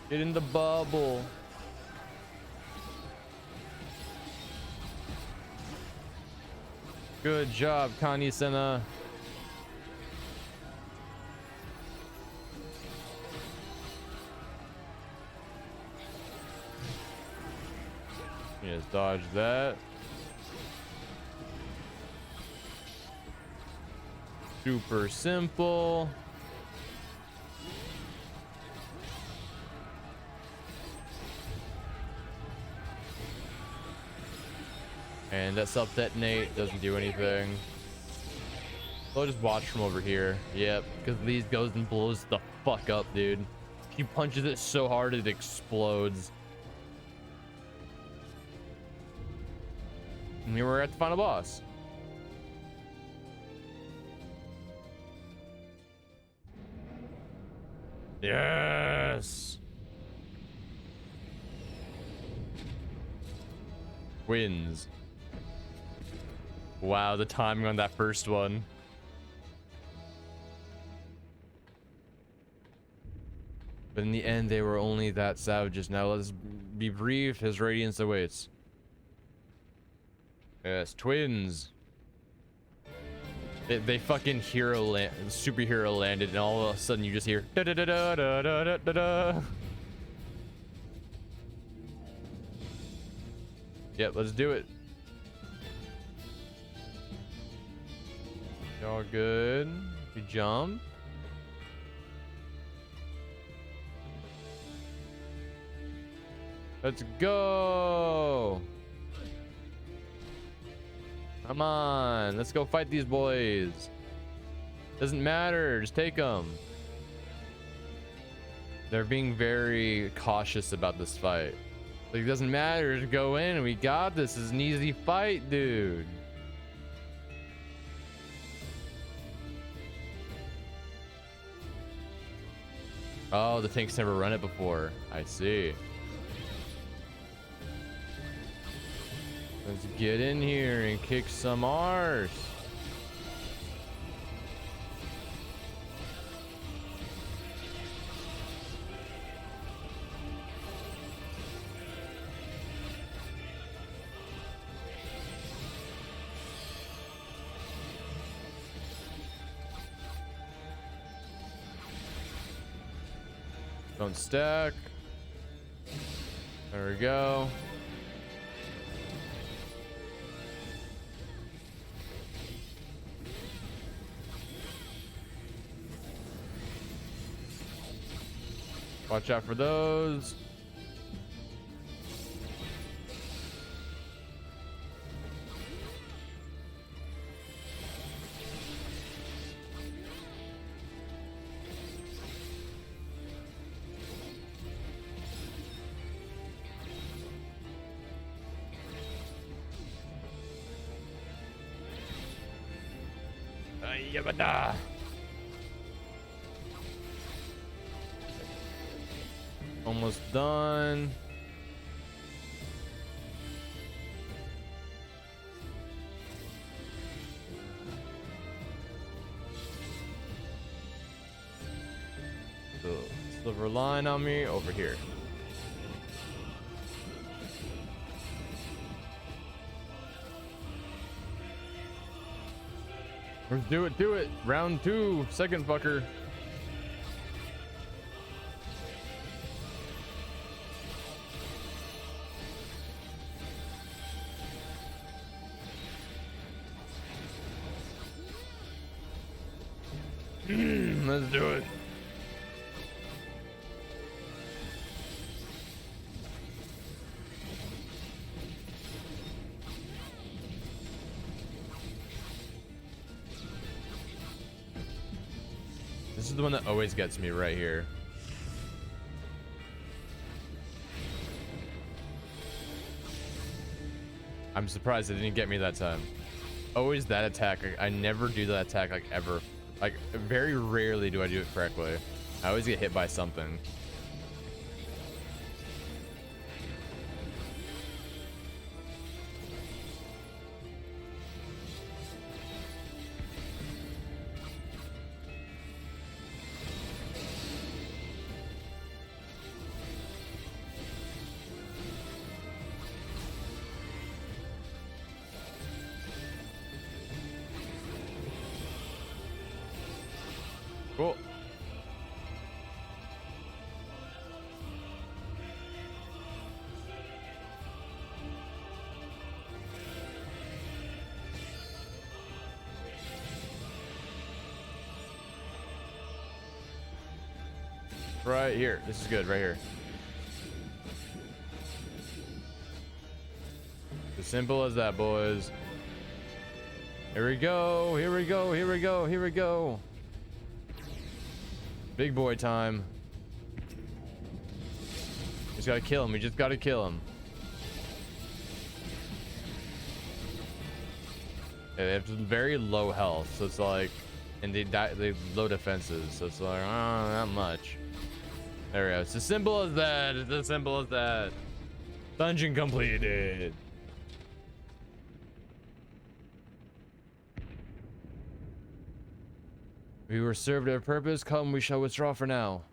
Speaker 1: Get in the bubble. Good job, Kani-sana. Just dodge that. Super simple. And that self-detonate doesn't do anything. So I'll just watch from over here. Yep, because Lee goes and blows the fuck up, dude. He punches it so hard it explodes. And here we're at the final boss. Yes! Wins. Wow, the timing on that first one. But in the end, they were only that savages. Now let's be brief. His radiance awaits. Yes, twins. They fucking superhero landed, and all of a sudden you just hear da da da da da da da da. Yep, let's do it. All good. We jump. Let's go. Come on, let's go fight these boys. Doesn't matter, just take them. They're being very cautious about this fight. Like, it doesn't matter, just go in. We got this. This is an easy fight, dude. Oh, the tank's never run it before. I see. Let's get in here and kick some arse. Don't stack. There we go. Watch out for those. Yabada. Almost done. So, silver line on me over here. Let's do it, do it. Round 2, second fucker. Let's do it. This is the one that always gets me right here. I'm surprised it didn't get me that time. Always that attack. I never do that attack, like, ever. Like, very rarely do I do it correctly. I always get hit by something. Cool. Right here. This is good, right here. As simple as that, boys. Here we go. Here we go. Here we go. Here we go. Big boy time. Just gotta kill him. We just gotta kill him. Yeah, they have very low health, so it's like, and they have low defenses, so it's like, oh, not much. There we go. It's as simple as that. It's as simple as that. Dungeon completed. We were served our purpose. Come, we shall withdraw for now.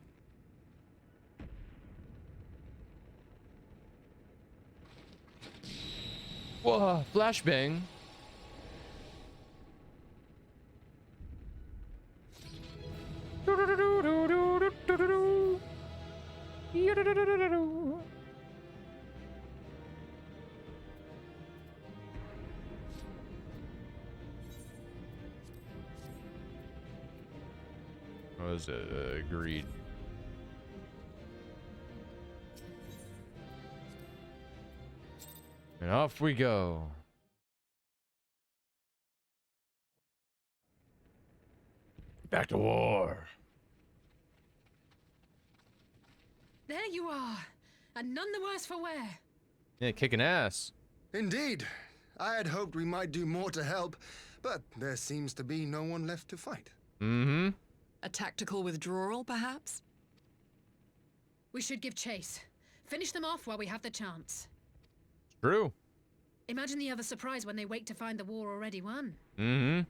Speaker 1: Whoa, flashbang. What was it? Agreed. And off we go. Back to war.
Speaker 10: There you are, and none the worse for wear.
Speaker 1: Yeah, kicking ass.
Speaker 5: Indeed. I had hoped we might do more to help, but there seems to be no one left to fight.
Speaker 1: Mm-hmm.
Speaker 12: A tactical withdrawal, perhaps?
Speaker 10: We should give chase. Finish them off while we have the chance.
Speaker 1: True.
Speaker 10: Imagine the other surprise when they wake to find the war already won.
Speaker 1: Mm-hmm.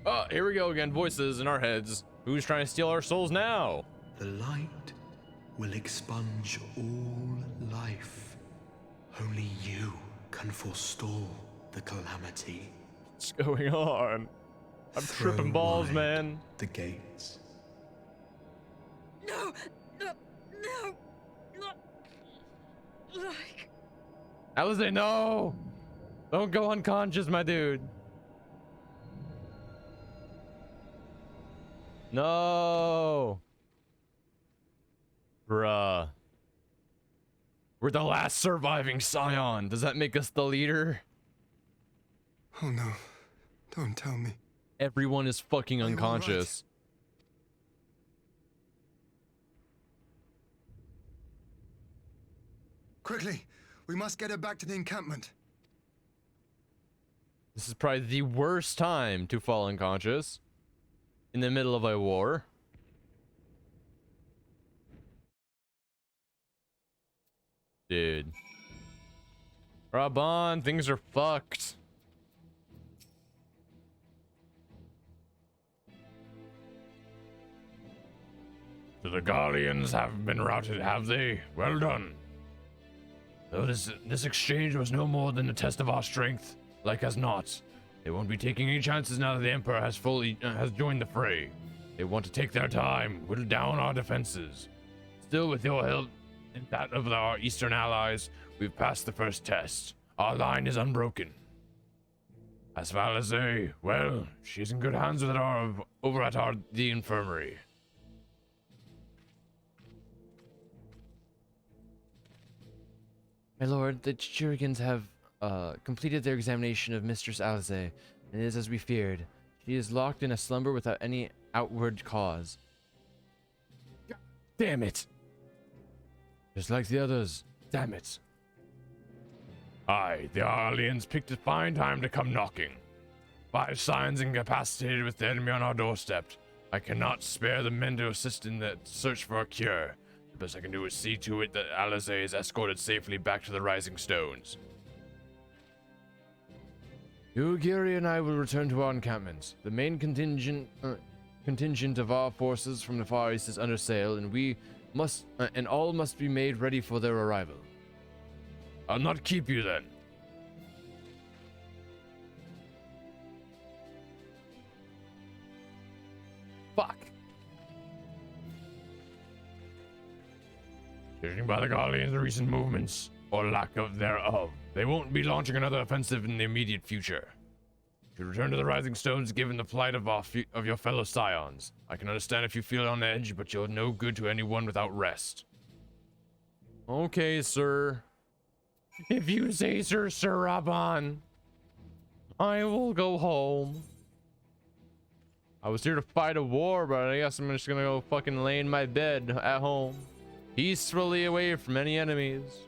Speaker 1: Oh, here we go again. Voices in our heads. Who's trying to steal our souls now?
Speaker 7: The light will expunge all life. Only you can forestall the calamity.
Speaker 1: What's going on? I'm tripping balls, man.
Speaker 7: The gates.
Speaker 10: No! No! No! Not like...
Speaker 1: Alistair, no! Don't go unconscious, my dude. No! Bruh. We're the last surviving scion. Does that make us the leader?
Speaker 5: Oh no. Don't tell me.
Speaker 1: Everyone is fucking unconscious.
Speaker 5: Quickly, we must get her back to the encampment.
Speaker 1: This is probably the worst time to fall unconscious. In the middle of a war. Dude. Raban, things are fucked. The Gallians have been routed, have they? Well done. Though this exchange was no more than a test of our strength, like as not. They won't be taking any chances now that the Emperor has joined the fray. They want to take their time, whittle down our defenses. Still, with your help and that of our eastern allies, we've passed the first test. Our line is unbroken. As Valazay, well, she's in good hands with over at the infirmary. My lord, the Chirigans have completed their examination of Mistress Alize, and it is as we feared. She is locked in a slumber without any outward cause. God damn it! Just like the others. Damn it.
Speaker 11: Aye, the aliens picked a fine time to come knocking. 5 signs incapacitated with the enemy on our doorstep. I cannot spare the men to assist in the search for a cure. The best I can do is see to it that Alizé is escorted safely back to the Rising Stones. Ugiri and I will return to our encampments. The main contingent of our forces from the Far East is under sail, and we must and all must be made ready for their arrival. I'll not keep you then. Fuck. Judging by the Guardians' recent movements, or lack of thereof, they won't be launching another offensive in the immediate future. You should return to the Rising Stones given the plight of your fellow Scions. I can understand if you feel on edge, but you're no good to anyone without rest.
Speaker 1: Okay, sir.
Speaker 11: If you say so, Sir Raban.
Speaker 1: I will go home. I was here to fight a war, but I guess I'm just gonna go fucking lay in my bed at home, peacefully away from any enemies.